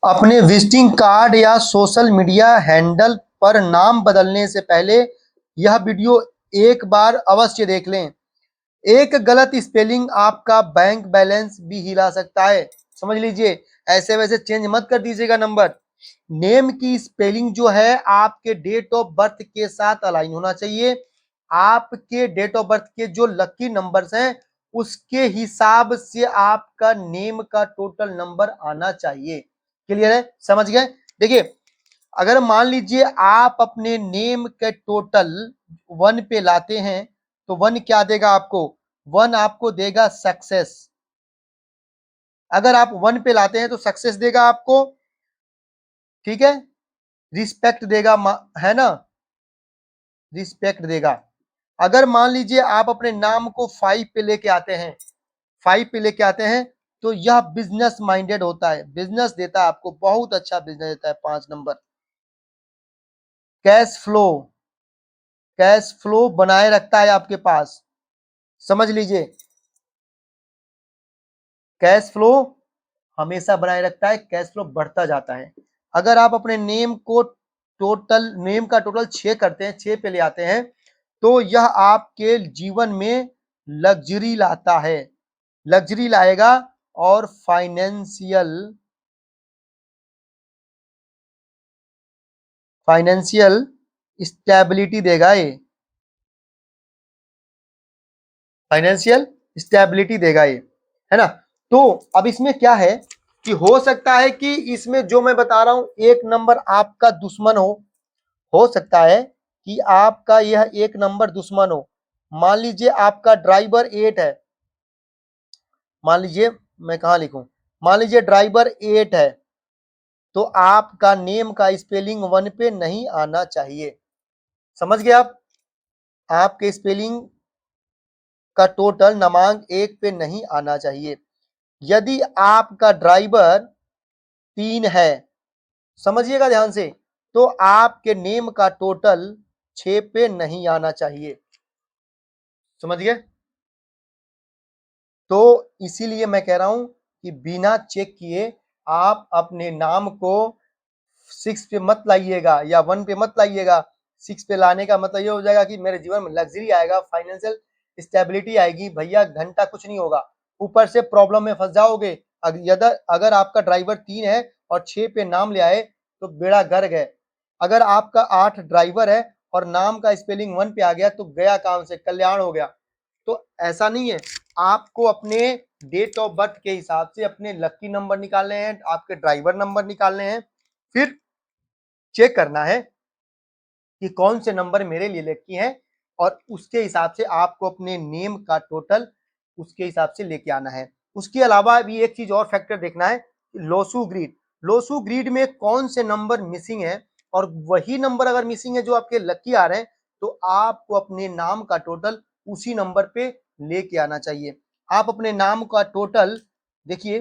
अपने visiting card या social media handle पर नाम बदलने से पहले यह वीडियो एक बार अवश्य देख लें। एक गलत स्पेलिंग आपका बैंक बैलेंस भी हिला सकता है। समझ लीजिए, ऐसे वैसे चेंज मत कर दीजिएगा नंबर। नेम की स्पेलिंग जो है आपके डेट ऑफ बर्थ के साथ अलाइन होना चाहिए। आपके डेट ऑफ बर्थ के जो लकी नंबर्स हैं उसके हिसाब से आपका नेम का टोटल नंबर आना चाहिए। क्लियर है? समझ गए? देखिए, अगर मान लीजिए आप अपने नेम के टोटल 1 पे लाते हैं तो 1 क्या देगा आपको? 1 आपको देगा सक्सेस। अगर आप 1 पे लाते हैं तो सक्सेस देगा आपको, ठीक है, रिस्पेक्ट देगा, है ना, रिस्पेक्ट देगा। अगर मान लीजिए आप अपने नाम को 5 पे लेके आते हैं, 5 पे लेके आते हैं तो यह बिजनेस माइंडेड होता है, बिजनेस देता है आपको, बहुत अच्छा बिजनेस देता है। 5 number cash flow, cash flow बनाए रखता है आपके पास। समझ लीजिए, कैश फ्लो हमेशा बनाए रखता है, कैश फ्लो बढ़ता जाता है। अगर आप अपने नेम को टोटल, नेम का टोटल 6 करते हैं, 6 पे ले आते हैं तो यह आपके जीवन में लग्जरी लाता है, लग्जरी लाएगा और फाइनेंशियल स्टेबिलिटी देगा। ये फाइनेंशियल स्टेबिलिटी देगा, ये है ना। तो अब इसमें क्या है कि हो सकता है कि इसमें जो मैं बता रहा हूं एक नंबर आपका दुश्मन हो सकता है कि आपका यह एक नंबर दुश्मन हो। मान लीजिए आपका ड्राइवर 8 है, मान लीजिए, मैं कहां लिखूं, मान लीजिए ड्राइवर 8 है तो आपका नेम का स्पेलिंग 1 पे नहीं आना चाहिए। समझ गए आप? आपके स्पेलिंग का टोटल क्रमांक 1 पे नहीं आना चाहिए। यदि आपका ड्राइवर 3 है, समझिएगा ध्यान से, तो आपके नेम का टोटल 6 पे नहीं आना चाहिए। समझ गए? तो इसीलिए मैं कह रहा हूं कि बिना चेक किए आप अपने नाम को 6 पे मत लाइएगा या 1 पे मत लाइएगा। 6 पे लाने का मतलब ये हो जाएगा कि मेरे जीवन में लग्जरी आएगा, फाइनेंशियल स्टेबिलिटी आएगी। भैया घंटा कुछ नहीं होगा, ऊपर से प्रॉब्लम में फंस जाओगे। अगर आपका ड्राइवर 3 है और 6 पे नाम ले आए तो बेड़ा गर्क गए। अगर आपका 8 ड्राइवर है और नाम का स्पेलिंग 1 पे आ गया तो गया काम से कल्याण हो गया। तो ऐसा नहीं है, आपको अपने डेट ऑफ बर्थ के हिसाब से अपने लकी नंबर निकालने हैं, आपके ड्राइवर नंबर निकालने हैं, फिर चेक करना है कि कौन से नंबर मेरे लिए लकी हैं और उसके हिसाब से आपको अपने नेम का टोटल उसके हिसाब से लेके आना है। उसके अलावा भी एक चीज और फैक्टर देखना है, लोसू ग्रीड, लोसू ग्रीड में कौन से नंबर मिसिंग है, और वही नंबर अगर मिसिंग है जो आपके लकी आ रहे हैं तो आपको अपने नाम का टोटल उसी नंबर पे लेके आना चाहिए। आप अपने नाम का टोटल देखिए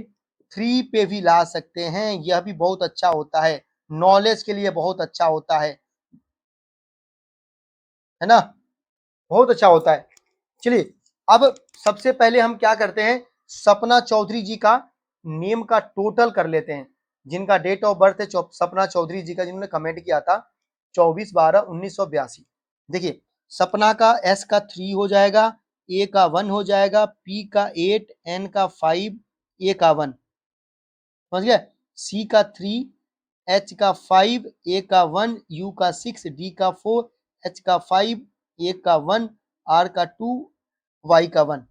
3 पे भी ला सकते हैं, यह भी बहुत अच्छा होता है, नॉलेज के लिए बहुत अच्छा होता है ना, बहुत अच्छा होता है। चलिए, अब सबसे पहले हम क्या करते हैं, सपना चौधरी जी का नेम का टोटल कर लेते हैं। जिनका डेट ऑफ बर्थ है सपना चौधरी जी का, जिन्होंने कमेंट किया था 24/12/1982। देखिए, सपना का एस का 3 हो जाएगा, ए का 1 हो जाएगा, पी का 8, एन का 5, ए का 1, समझ गए, सी का 3, एच का 5, ए का 1, यू का 6, डी का 4, एच का 5, ए का 1, आर का 2, वाई का 1।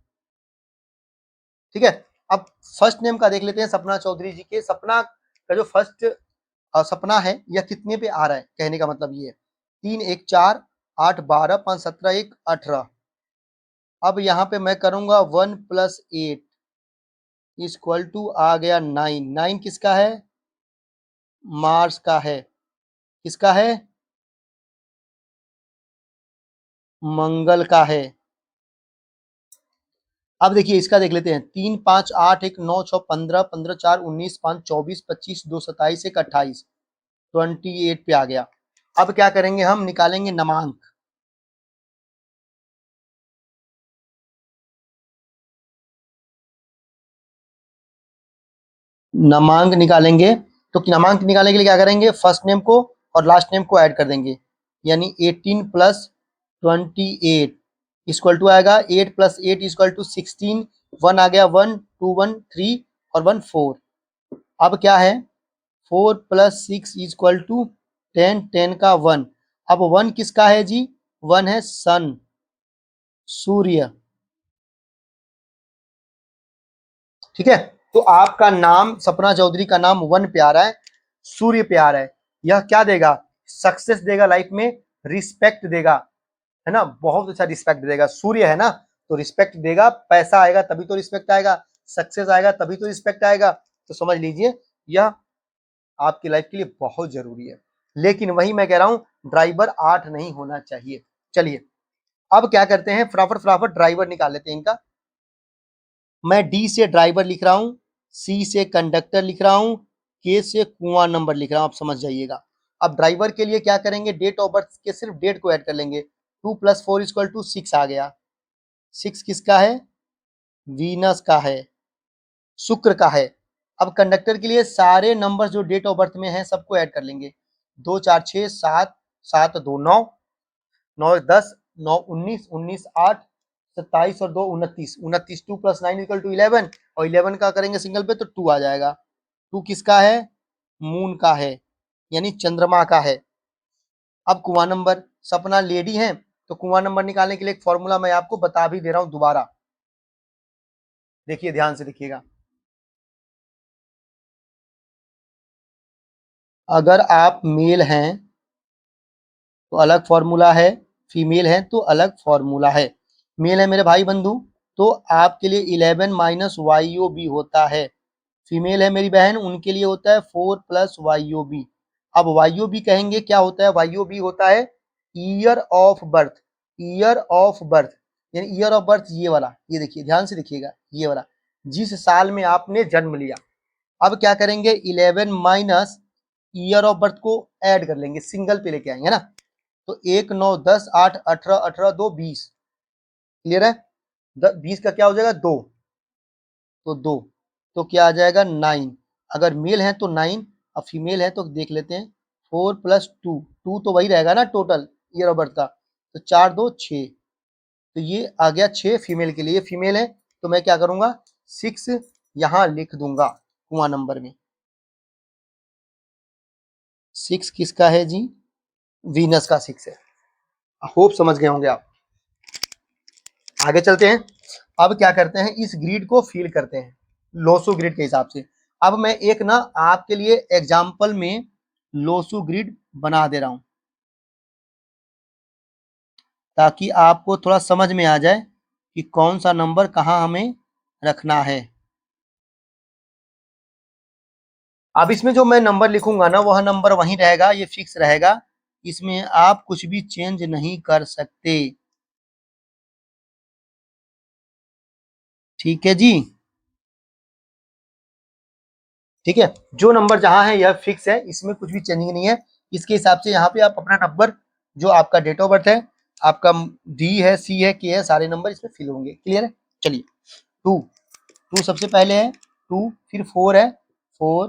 ठीक है, अब फर्स्ट नेम का देख लेते हैं सपना चौधरी जी के। सपना का जो फर्स्ट सपना है यह कितने पे आ रहा है, कहने का मतलब ये है 3 1 4 8 12 5 17 1 18। अब यहाँ पे मैं करूंगा 1 + 8 इक्वल टू आ गया 9। 9 किसका है? मार्स का है। किसका है? मंगल का है। अब देखिए इसका देख लेते हैं, 3 5 8 1 9 6 15 15 4 19 5 24 25 2 27 1 28, 28 पे आ गया। अब क्या करेंगे, हम निकालेंगे नमांक। नमांक निकालेंगे तो क्रमांक निकालने के लिए क्या करेंगे, फर्स्ट नेम को और लास्ट नेम को ऐड कर देंगे, यानी 18 प्लस 28 इक्वल टू आएगा 8 प्लस 8 इक्वल टू 16, 1 आ गया 1, 2 1 3 और 1 4। अब क्या है 4 प्लस 6 इक्वल टू 10, 10 का 1। अब 1 किसका है जी, 1 है सन, सूर्य। ठीक है, तो आपका नाम सपना चौधरी का नाम 1 पे आ रहा है, सूर्य पे आ रहा है। यह क्या देगा, सक्सेस देगा लाइफ में, रिस्पेक्ट देगा, है ना, बहुत अच्छा रिस्पेक्ट देगा। सूर्य है ना, तो रिस्पेक्ट देगा, पैसा आएगा तभी तो रिस्पेक्ट आएगा, सक्सेस आएगा तभी तो रिस्पेक्ट आएगा। तो समझ लीजिए यह आपकी लाइफ के लिए बहुत जरूरी है। लेकिन वही मैं कह रहा हूं ड्राइवर 8 नहीं होना चाहिए। चलिए अब क्या करते हैं, फटाफट फटाफट ड्राइवर निकाल लेते हैं इनका। मैं डी से ड्राइवर लिख रहा हूं, सी से कंडक्टर लिख रहा हूं, के से कुआं नंबर लिख रहा हूं, आप समझ जाइएगा। अब ड्राइवर के लिए क्या करेंगे, डेट ऑफ बर्थ के सिर्फ डेट को ऐड कर लेंगे, 2 + 4 = 6 आ गया। 6 किसका है, वीनस का है, शुक्र का है। अब कंडक्टर के लिए सारे नंबर जो डेट ऑफ बर्थ में है सबको ऐड कर लेंगे, 2 4 6 7, 7 2 9, 9 10, 9 19, 19 8, 27 और 2 29, 29 2 + 9 = 11 और 11 का करेंगे सिंगल पे तो 2 आ जाएगा। 2 किसका है, मून का है, यानी चंद्रमा का है। अब कुआं नंबर, सपना लेडी है तो कुआं नंबर निकालने के लिए एक फॉर्मूला मैं आपको बता भी दे रहा हूं दोबारा, देखिए ध्यान से देखिएगा। अगर आप मेल हैं तो अलग फॉर्मूला है, फीमेल है तो अलग फॉर्मूला है। मेल है मेरे भाई बंधु तो आपके लिए 11 माइनस YOB होता है, फीमेल है मेरी बहन उनके लिए होता है 4 + YOB। अब YOB कहेंगे क्या होता है, YOB होता है year of birth, year of birth, यानी ईयर ऑफ बर्थ ये वाला, ये देखिए ध्यान से देखिएगा, ये वाला जिस साल में आपने जन्म लिया। अब क्या करेंगे 11 माइनस ईयर ऑफ बर्थ को ऐड कर लेंगे, सिंगल पे लेके आएंगे ना, तो 1 9 10 8 18 18 2 20, क्लियर है। 20 का क्या हो जाएगा 2, तो 2, तो क्या आ जाएगा 9। अगर मेल है तो 9 और फीमेल है तो देख लेते हैं 4 + 2, 2 तो वही रहेगा ना टोटल ईयर ऑफ बर्थ का, तो 4 2 6, तो ये आ गया 6 फीमेल के लिए, फीमेल है तो मैं क्या करूंगा 6 यहां लिख दूंगा कुआं नंबर में। 6 किसका है जी, वीनस का 6 है। होप समझ गए होंगे आप। आगे चलते हैं, अब क्या करते हैं इस ग्रिड को फिल करते हैं लोसू ग्रिड के हिसाब से। अब मैं एक ना आपके लिए एग्जाम्पल में लोसू ग्रिड बना दे रहा हूं ताकि आपको थोड़ा समझ में आ जाए कि कौन सा नंबर कहां हमें रखना है। अब इसमें जो मैं नंबर लिखूंगा ना वह नंबर वहीं रहेगा, ये फिक्स रहेगा, इसमें आप कुछ भी चेंज नहीं कर सकते, ठीक है जी। ठीक है, जो नंबर जहां है यह फिक्स है, इसमें कुछ भी चेंजिंग नहीं है। इसके हिसाब से यहाँ पे आप अपना नंबर जो आपका डेट ऑफ बर्थ है, आपका डी है, सी है, के है, सारे नंबर इसमें फिल होंगे, क्लियर है। चलिए 2, 2 सबसे पहले है 2, फिर 4 है 4,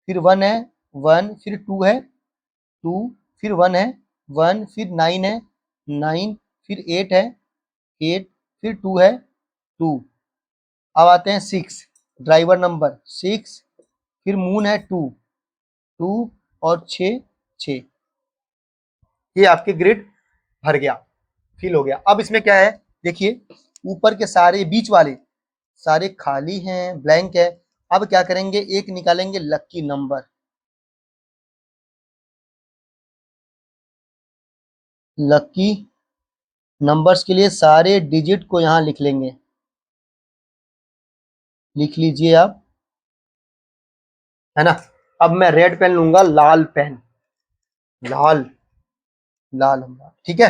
फिर 1 है 1, फिर 2 है 2, फिर 1 है 1, फिर 9 है 9, फिर 8 है 8, फिर 2 है 2। अब आते हैं 6, ड्राइवर नंबर 6, फिर मून है 2, 2 और 6 6, ये आपके ग्रिड भर गया, फिल हो गया। अब इसमें क्या है देखिए, ऊपर के सारे बीच वाले सारे खाली हैं, ब्लैंक है। अब क्या करेंगे एक निकालेंगे लक्की नंबर, लक्की नंबर्स के लिए सारे डिजिट को यहां लिख लेंगे, लिख लीजिए आप, है ना। अब मैं रेड पेन लूंगा, लाल पेन, लाल लाल होगा, ठीक है।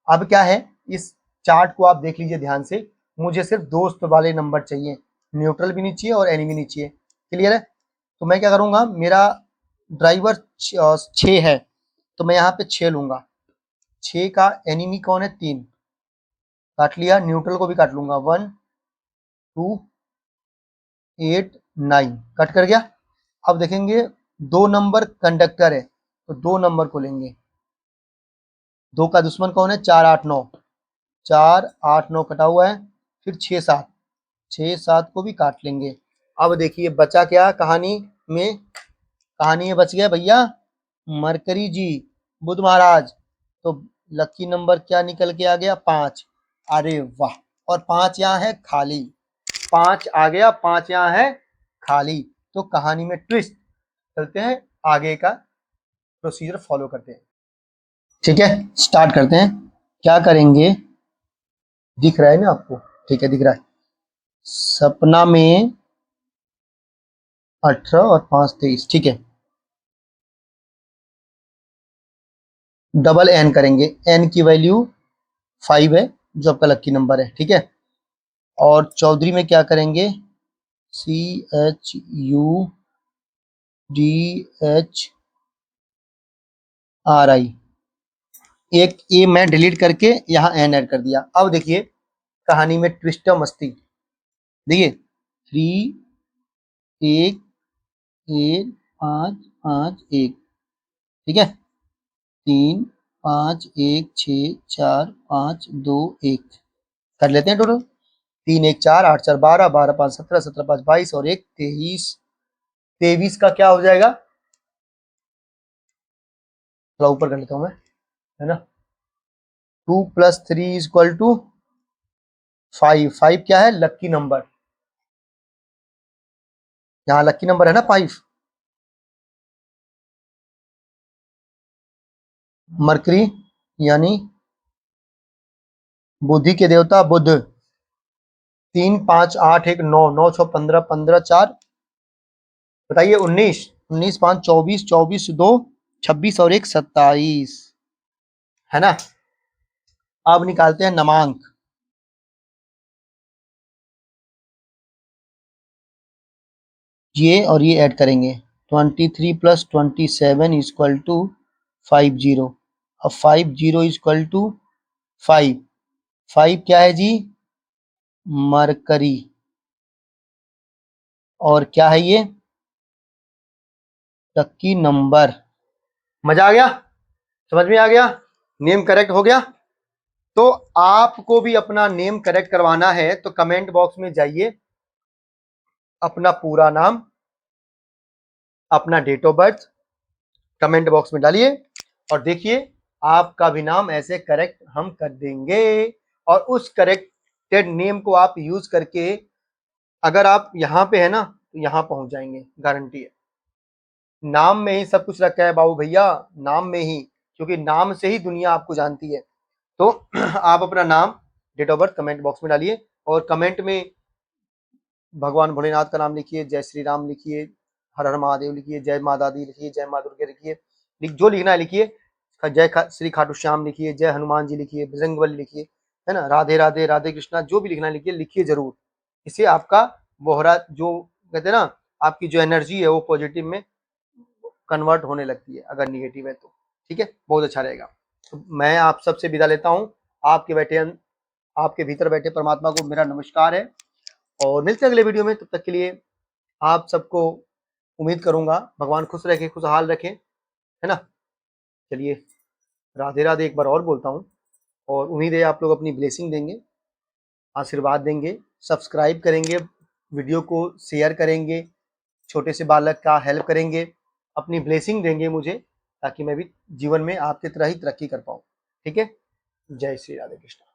अब क्या है इस चार्ट को आप देख लीजिए ध्यान से, मुझे सिर्फ दोस्त वाले नंबर चाहिए, न्यूट्रल भी नहीं चाहिए और एनिमी नहीं चाहिए, क्लियर है। तो मैं क्या करूंगा, मेरा ड्राइवर 6 है तो मैं यहाँ पे 6 लूंगा, 6 का एनिमी कौन है 3, काट लिया, न्यूट्रल को भी काट लूंगा, 1 2 8 9 कट कर गया। अब देखेंगे 2 नंबर कंडक्टर है तो 2 नंबर को लेंगे। 2 का दुश्मन कौन है? 4 8 9, 4 8 9 कटा हुआ है, फिर 6 7, 6 7 को भी काट लेंगे। अब देखिए बचा क्या कहानी में? कहानी में बच गया भैया मरकरी जी, बुध महाराज। तो लकी नंबर क्या निकल के आ गया? 5। अरे वाह! और 5 यहाँ है खाली, 5 आ गया, 5 यहाँ है खाली। तो कहानी में ट्विस्ट। चलते हैं आगे का प्रोसीजर फॉलो करते हैं। ठीक है, स्टार्ट करते हैं। क्या करेंगे? दिख रहा है ना आपको? ठीक है, दिख रहा है। सपना में 18 और 5 23। ठीक है, डबल एन करेंगे। एन की वैल्यू 5 है जो आपका लक्की नंबर है। ठीक है, और चौधरी में क्या करेंगे? CHUDHRI। एक ए मैं डिलीट करके यहाँ एन ऐड कर दिया। अब देखिए कहानी में ट्विस्ट मस्ती। देखिए 3 1 1 5 5 1। ठीक है, 3 5 1 6 4 5 2 1 कर लेते हैं टोटल। 3 1 4 8 4 12 12 5 17 17 5 22 और 1 23। 23 का क्या हो जाएगा? थोड़ा ऊपर कर लेता हूं मैं, है ना। 2 + 3 = 5। 5 क्या है? लक्की नंबर। यहाँ लक्की नंबर है ना 5। मरकरी यानी बुद्धि के देवता बुध। 3 5 8 1 9 9 6 15 15 4 बताइए 19। 19 5 24 24 2 26 और 1 27, है ना। अब निकालते हैं नमांक। ये और ये ऐड करेंगे। 23 + 27 = 50। अब 50 = 5। 5 क्या है जी? मरकरी। और क्या है ये? लक्की नंबर। मजा आ गया? समझ में आ गया? नेम करेक्ट हो गया? तो आपको भी अपना नेम करेक्ट करवाना है तो कमेंट बॉक्स में जाइए, अपना पूरा नाम, अपना date of birth comment box में डालिए और देखिए आपका भी नाम ऐसे करेक्ट हम कर देंगे। और उस करेक्टेड नेम को आप यूज करके अगर आप यहाँ पे है ना तो यहाँ पहुंच जाएंगे, गारंटी है। नाम में ही सब कुछ रखा है बाबू भैया, नाम में ही, क्योंकि नाम से ही दुनिया आपको जानती है। तो आप अपना नाम, date of birth comment box में डालिए और कमेंट में भगवान भोलेनाथ का नाम लिखिए, जय श्री राम लिखिए, हर हर महादेव लिखिए, जय माता दी लिखिए, जय माँ दुर्गे लिखिए, जो लिखना है लिखिए। श्री खाटू श्याम लिखिए, जय हनुमान जी लिखिए, बजरंगबली लिखिए, है ना, राधे राधे राधे कृष्णा, जो भी लिखना है लिखिए, लिखिए जरूर। इससे आपका बोहरा जो कहते हैं ना, आपकी जो एनर्जी है वो पॉजिटिव में कन्वर्ट होने लगती है, अगर निगेटिव है तो। ठीक है, बहुत अच्छा रहेगा। तो मैं आप सबसे विदा लेता हूँ। आपके बैठे आपके भीतर बैठे परमात्मा को मेरा नमस्कार है और मिलते हैं अगले वीडियो में। तब तक के लिए आप सबको उम्मीद करूंगा भगवान खुश रखे, खुशहाल रखें, है ना। चलिए राधे राधे एक बार और बोलता हूँ और उम्मीद है आप लोग अपनी ब्लेसिंग देंगे, आशीर्वाद देंगे, सब्सक्राइब करेंगे, वीडियो को शेयर करेंगे, छोटे से बालक का हेल्प करेंगे, अपनी ब्लेसिंग देंगे मुझे, ताकि मैं भी जीवन में आपकी तरह ही तरक्की कर पाऊँ। ठीक है, जय श्री राधे कृष्ण।